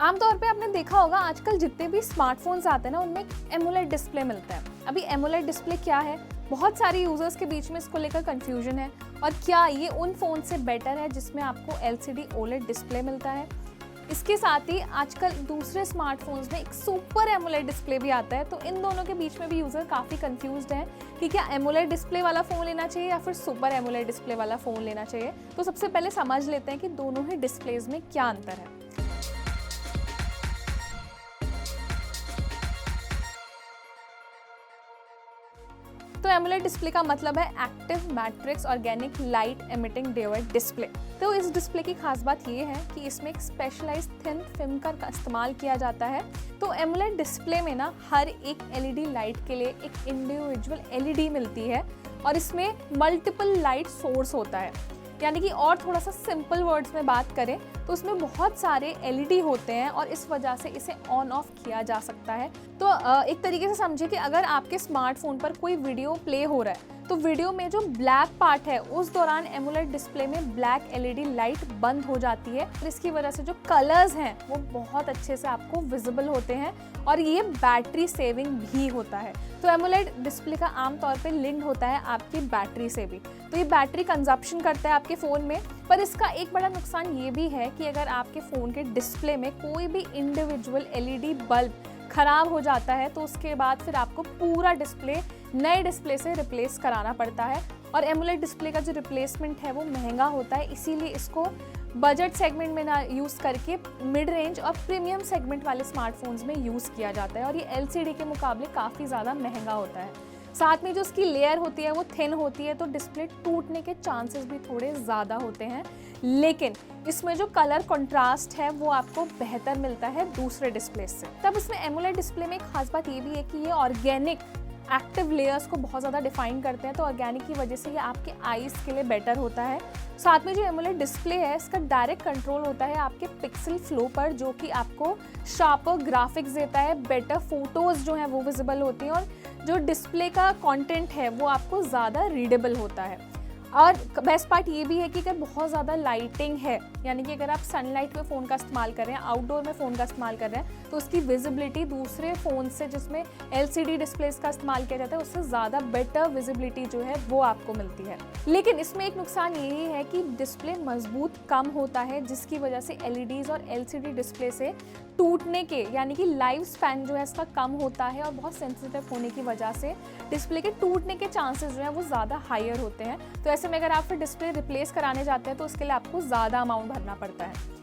आमतौर पे आपने देखा होगा आजकल जितने भी स्मार्टफोन्स आते हैं ना उनमें एमोलेड डिस्प्ले मिलता है। अभी एमोलेड डिस्प्ले क्या है, बहुत सारे यूजर्स के बीच में इसको लेकर कंफ्यूजन है और क्या ये उन फोन से बेटर है जिसमें आपको LCD OLED डिस्प्ले मिलता है। इसके साथ ही आजकल दूसरे स्मार्टफोन्स में एक सुपर एमोलेड डिस्प्ले भी आता है, तो इन दोनों के बीच में भी यूजर काफ़ी कंफ्यूज्ड हैं कि क्या एमोलेड डिस्प्ले वाला फ़ोन लेना चाहिए या फिर सुपर एमोलेड डिस्प्ले वाला फ़ोन लेना चाहिए। तो सबसे पहले समझ लेते हैं कि दोनों ही डिस्प्लेज में क्या अंतर है। तो एमोलेड डिस्प्ले का मतलब है active matrix organic light emitting diode display. तो इस डिस्प्ले की खास बात ये है कि इसमें एक स्पेशलाइज्ड थिन फिल्म का इस्तेमाल किया जाता है। तो एमोलेड डिस्प्ले में ना हर एक LED लाइट के लिए एक इंडिविजुअल LED मिलती है और इसमें मल्टीपल लाइट सोर्स होता है। यानी कि और थोड़ा सा सिंपल वर्ड्स में बात करें तो उसमें बहुत सारे LED होते हैं और इस वजह से इसे ऑन ऑफ किया जा सकता है। तो एक तरीके से समझिए कि अगर आपके स्मार्टफोन पर कोई वीडियो प्ले हो रहा है तो वीडियो में जो ब्लैक पार्ट है उस दौरान एमोलेड डिस्प्ले में ब्लैक LED लाइट बंद हो जाती है। इसकी वजह से जो कलर्स हैं वो बहुत अच्छे से आपको विजिबल होते हैं और ये बैटरी सेविंग भी होता है। तो एमोलेड डिस्प्ले का आमतौर पे लिंक होता है आपकी बैटरी से भी, तो ये बैटरी कंजप्शन करता है आपके फ़ोन में। पर इसका एक बड़ा नुकसान ये भी है कि अगर आपके फ़ोन के डिस्प्ले में कोई भी इंडिविजुअल LED बल्ब खराब हो जाता है तो उसके बाद फिर आपको पूरा डिस्प्ले नए डिस्प्ले से रिप्लेस कराना पड़ता है। और एमोलेड डिस्प्ले का जो रिप्लेसमेंट है वो महंगा होता है, इसीलिए इसको बजट सेगमेंट में ना यूज़ करके मिड रेंज और प्रीमियम सेगमेंट वाले स्मार्टफोन्स में यूज़ किया जाता है और ये LCD के मुकाबले काफ़ी ज़्यादा महंगा होता है। साथ में जो इसकी लेयर होती है वो थिन होती है तो डिस्प्ले टूटने के चांसेस भी थोड़े ज़्यादा होते हैं, लेकिन इसमें जो कलर कंट्रास्ट है वो आपको बेहतर मिलता है दूसरे डिस्प्ले से। तब इसमें एमोलेड डिस्प्ले में एक खास बात ये भी है कि ये ऑर्गेनिक एक्टिव लेयर्स को बहुत ज़्यादा डिफाइन करते हैं, तो ऑर्गेनिक की वजह से ये आपके आईज के लिए बेटर होता है। साथ में जो एमोलेड डिस्प्ले है इसका डायरेक्ट कंट्रोल होता है आपके पिक्सल फ्लो पर, जो कि आपको शार्पर ग्राफिक्स देता है, बेटर फोटोज़ जो हैं वो विजिबल होती हैं और जो डिस्प्ले का कंटेंट है वो आपको ज़्यादा रीडेबल होता है। और बेस्ट पार्ट ये भी है कि अगर बहुत ज़्यादा लाइटिंग है, यानी कि अगर आप सनलाइट में फ़ोन का इस्तेमाल कर रहे हैं, आउटडोर में फ़ोन का इस्तेमाल कर रहे हैं, तो उसकी विजिबिलिटी दूसरे फ़ोन से जिसमें LCD डिस्प्लेस का इस्तेमाल किया जाता है उससे ज़्यादा बेटर विजिबिलिटी जो है वो आपको मिलती है। लेकिन इसमें एक नुकसान यही है कि डिस्प्ले मजबूत कम होता है, जिसकी वजह से LEDs और LCD डिस्प्ले से टूटने के यानी कि लाइफ स्पैन जो है इसका कम होता है और बहुत सेंसिटिव होने की वजह से डिस्प्ले के टूटने के चांसेस जो हैं वो ज़्यादा हायर होते हैं। तो ऐसे में अगर आप फिर डिस्प्ले रिप्लेस कराने जाते हैं तो उसके लिए आपको ज़्यादा अमाउंट भरना पड़ता है।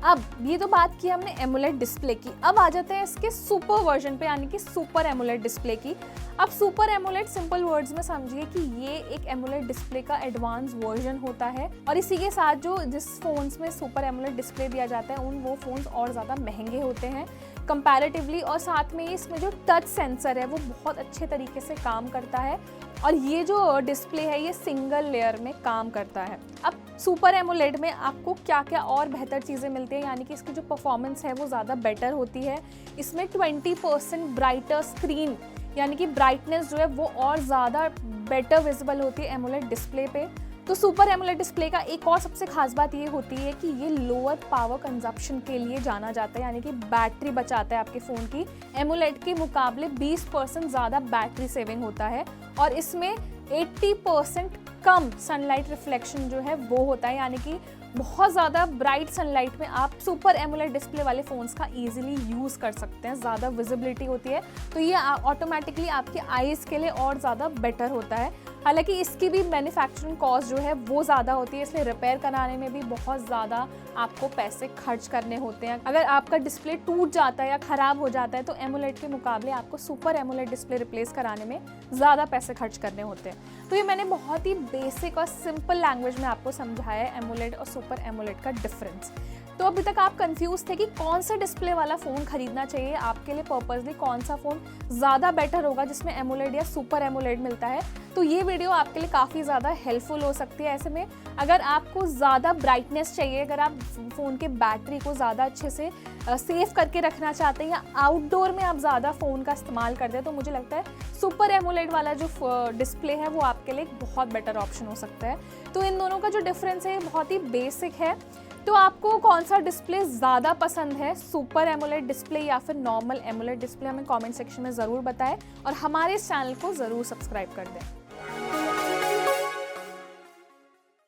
अब ये तो बात की हमने एमोलेड डिस्प्ले की, अब आ जाते हैं इसके सुपर वर्जन पे यानी कि सुपर एमोलेड डिस्प्ले की। अब सुपर एमोलेड सिंपल वर्ड्स में समझिए कि ये एक एमोलेड डिस्प्ले का एडवांस वर्जन होता है और इसी के साथ जो जिस फोन्स में सुपर एमोलेड डिस्प्ले दिया जाता है वो फोन्स और ज़्यादा महंगे होते हैं कंपैरेटिवली, और साथ में इसमें जो टच सेंसर है वो बहुत अच्छे तरीके से काम करता है और ये जो डिस्प्ले है ये सिंगल लेयर में काम करता है। अब सुपर एमोलेड में आपको क्या क्या और बेहतर चीज़ें मिलती हैं, यानी कि इसकी जो परफॉर्मेंस है वो ज़्यादा बेटर होती है। इसमें 20% ब्राइटर स्क्रीन यानी कि ब्राइटनेस जो है वो और ज़्यादा बेटर विजिबल होती है एमोलेड डिस्प्ले पे। तो सुपर एमोलेड डिस्प्ले का एक और सबसे खास बात ये होती है कि ये लोअर पावर कंजप्शन के लिए जाना जाता है, यानी कि बैटरी बचाता है आपके फ़ोन की। एमोलेड के मुकाबले 20% ज़्यादा बैटरी सेविंग होता है और इसमें 80% कम सनलाइट रिफ्लेक्शन जो है वो होता है, यानी कि बहुत ज़्यादा ब्राइट सनलाइट में आप सुपर एमोलेड डिस्प्ले वाले फ़ोन्स का इजीली यूज़ कर सकते हैं, ज़्यादा विजिबिलिटी होती है, तो ये ऑटोमेटिकली आपके आईज़ के लिए और ज़्यादा बेटर होता है। हालांकि इसकी भी मैन्युफैक्चरिंग कॉस्ट जो है वो ज़्यादा होती है, इसलिए रिपेयर कराने में भी बहुत ज़्यादा आपको पैसे खर्च करने होते हैं। अगर आपका डिस्प्ले टूट जाता है या ख़राब हो जाता है तो एमोलेड के मुकाबले आपको सुपर एमोलेड डिस्प्ले रिप्लेस कराने में ज़्यादा पैसे खर्च करने होते हैं। तो ये मैंने बहुत ही बेसिक और सिंपल लैंग्वेज में आपको समझाया है एमोलेड और सुपर एमोलेड का डिफरेंस। तो अभी तक आप कंफ्यूज थे कि कौन सा डिस्प्ले वाला फ़ोन खरीदना चाहिए, आपके लिए पर्पसली कौन सा फ़ोन ज़्यादा बेटर होगा जिसमें एमोलेड या सुपर एमोलेड मिलता है, तो ये वीडियो आपके लिए काफ़ी ज़्यादा हेल्पफुल हो सकती है। ऐसे में अगर आपको ज़्यादा ब्राइटनेस चाहिए, अगर आप फ़ोन के बैटरी को ज़्यादा अच्छे से सेव करके रखना चाहते हैं या आउटडोर में आप ज़्यादा फ़ोन का इस्तेमाल करते हैं, तो मुझे लगता है सुपर एमोलेड वाला जो डिस्प्ले है वो आपके लिए एक बहुत बेटर ऑप्शन हो सकता है। तो इन दोनों का जो डिफरेंस है बहुत ही बेसिक है। तो आपको कौन सा डिस्प्ले ज़्यादा पसंद है, सुपर एमोलेड डिस्प्ले या फिर नॉर्मल एमोलेड डिस्प्ले, हमें कमेंट सेक्शन में ज़रूर बताएं और हमारे इस चैनल को ज़रूर सब्सक्राइब कर दें।